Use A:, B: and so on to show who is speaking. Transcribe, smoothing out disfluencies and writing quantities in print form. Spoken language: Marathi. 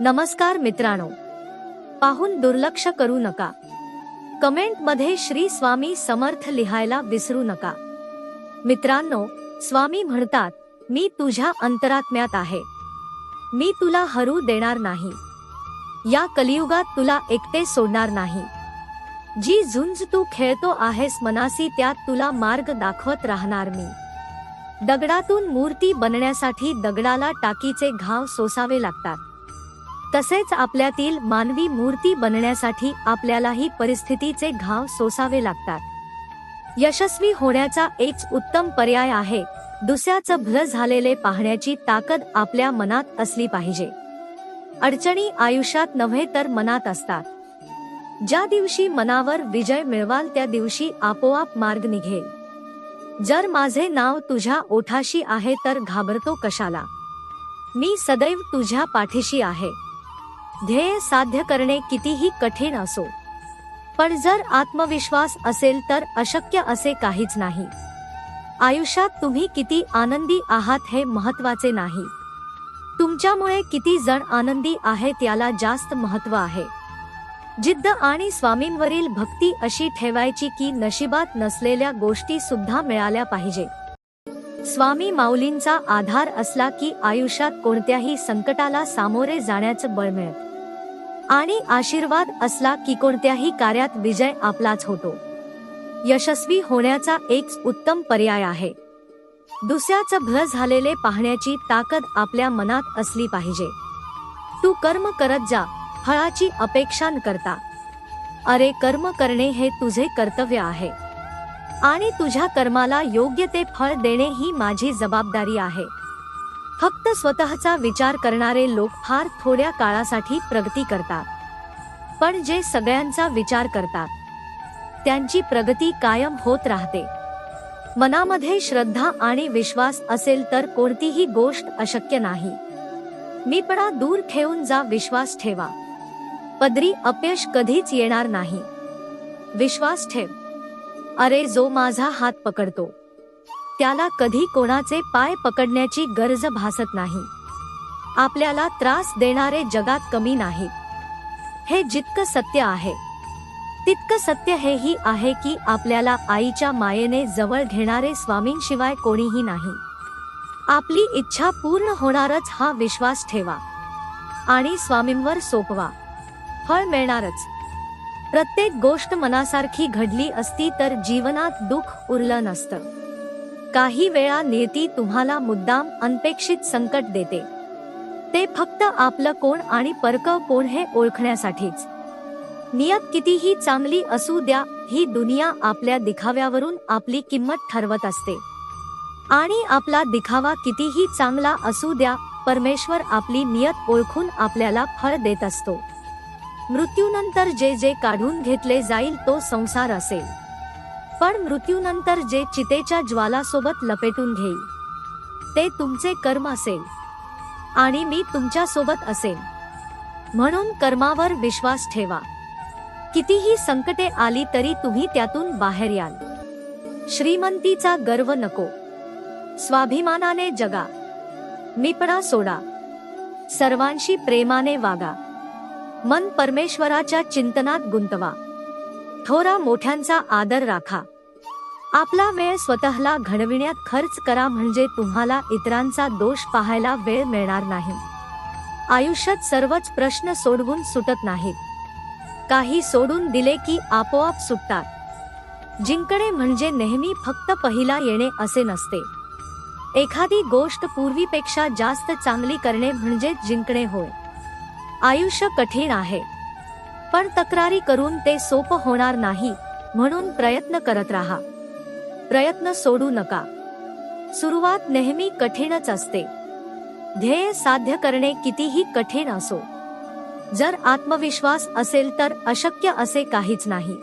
A: नमस्कार मित्रांनो, पाहून दुर्लक्ष करू नका. कमेंट मध्ये श्री स्वामी समर्थ लिहायला विसरू नका. मित्रांनो, स्वामी म्हणतात, मी तुझ्या अंतरात्म्यात आहे. मी तुला हरू देणार नाही. या कलियुगात तुला एकटे सोडणार नाही. जी झुंज तू खेळतो आहेस मनासी, त्यात तुला मार्ग दाखवत राहणार मी. दगडातून मूर्ती बनण्यासाठी दगडाला टाकीचे घाव सोसावे लागतात. तसेच आपल्यातील मानवी मूर्ती बनण्यासाठी आपल्यालाही परिस्थितीचे घाव सोसावे लागतात. यशस्वी होण्याचा एक उत्तम पर्याय आहे, दुसऱ्याचं भलं झालेले पाहण्याची ताकद आपल्या मनात असली पाहिजे. अडचणी आयुष्यात नव्हे तर मनात असतात. ज्या दिवशी मनावर विजय मिळवाल त्या दिवशी आपोआप मार्ग निघेल. जर माझे नाव तुझ्या ओठाशी आहे तर घाबरतो कशाला. मी सदैव तुझ्या पाठीशी आहे. ध्येय साध्य करणे कितीही कठीण असो, पण जर आत्मविश्वास असेल तर अशक्य असे काहीच नाही. आयुष्यात तुम्ही किती आनंदी आहात हे महत्त्वाचे नाही, तुमच्यामुळे किती जण आनंदी आहेत याला जास्त महत्त्व आहे. जिद्द आणि स्वामींवरील भक्ती अशी ठेवायची की नशिबात नसलेल्या गोष्टी सुद्धा मिळाल्या पाहिजे. स्वामी माऊलींचा आधार असला की आयुष्यात कोणत्याही संकटाला सामोरे जाण्याचं बळ मिळतं. आणि आशीर्वाद असला की कोणत्याही कार्यात विजय आपलाच होतो. यशस्वी होण्याचा एक उत्तम पर्याय आहे, दुसऱ्याचं भलं झालेले पाहण्याची ताकद आपल्या मनात असली पाहिजे. तू कर्म करत जा, फळाची अपेक्षा न करता. अरे, कर्म करणे हे तुझे कर्तव्य आहे आणि तुझ्या कर्माला योग्य ते फळ देणे ही माझी जबाबदारी आहे. फक्त स्वतःचा विचार करणारे लोक फार थोड्या काळासाठी प्रगती करतात, पण जे सगळ्यांचा विचार करतात त्यांची प्रगती कायम होत राहते. मनामध्ये श्रद्धा आणि विश्वास असेल तर कोणतीही गोष्ट अशक्य नाही. मीपणा दूर ठेवून जा, विश्वास ठेवा. पदरी अपयश कधीच येणार नाही. विश्वास ठेव. अरे, जो माझा हात पकडतो त्याला कधी कोणाचे पाय पकडण्याची गरज भासत नाही. आपल्याला त्रास देणारे जगात कमी नाहीत. हे जितकं सत्य आहे तितकं सत्य हेही आहे की आपल्याला आईच्या मायेने जवळ घेणारे स्वामींशिवाय कोणीही नाही. आपली इच्छा पूर्ण होणारच हा विश्वास ठेवा आणि स्वामींवर सोपवा, फळ मिळणारच. प्रत्येक गोष्ट मनासारखी घडली असती तर जीवनात दुःख उरलं नसतं. काही वेळा नियती तुम्हाला मुद्दाम अनपेक्षित संकट देते, ते फक्त आपलं कोण आणि परकं कोण हे ओळखण्यासाठीच. नियत कितीही चांगली असू द्या, ही दुनिया आपल्या दिखाव्यावरून आपली किंमत ठरवत असते. आणि आपला दिखावा कितीही चांगला असू द्या, परमेश्वर आपली नियत ओळखून आपल्याला फळ देत असतो. मृत्यूनंतर जे जे काढून घेतले जाईल तो संसार असेल, पण मृत्यूनंतर जे चितेच्या ज्वालासोबत लपेटून घेईल ते तुमचे कर्म असेल आणि मी तुमच्या सोबत असेल. म्हणून कर्मावर विश्वास ठेवा. कितीही संकटे आली तरी तुम्ही त्यातून बाहेर याल. श्रीमंतीचा गर्व नको, स्वाभिमानाने जगा. मीपणा सोडा, सर्वांशी प्रेमाने वागा. मन परमेश्वराच्या चिंतनात गुंतवा. थोरा मोठ्यांचा आदर राखा. आपला वेळ स्वतःला घडविण्यात खर्च करा, म्हणजे तुम्हाला इतरांचा दोष पाहायला वेळ मिळणार नाही. आयुष्यात सर्वच प्रश्न सोडवून सुटत नाहीत, काही सोडून दिले की आपोआप सुटतात. जिंकणे म्हणजे नेहमी फक्त पहिला येणे असे नसते. एखादी गोष्ट पूर्वीपेक्षा जास्त चांगली करणे म्हणजे जिंकणे होय. आयुष्य कठीण आहे, पण तक्रारी करून ते सोपं होणार नाही. म्हणून प्रयत्न करत राहा. प्रयत्न सोडू नका. सुरुवात नेहमी कठीणच असते. ध्येय साध्य करणे कितीही कठीण असो, जर आत्मविश्वास असेल तर अशक्य असे काहीच नाही.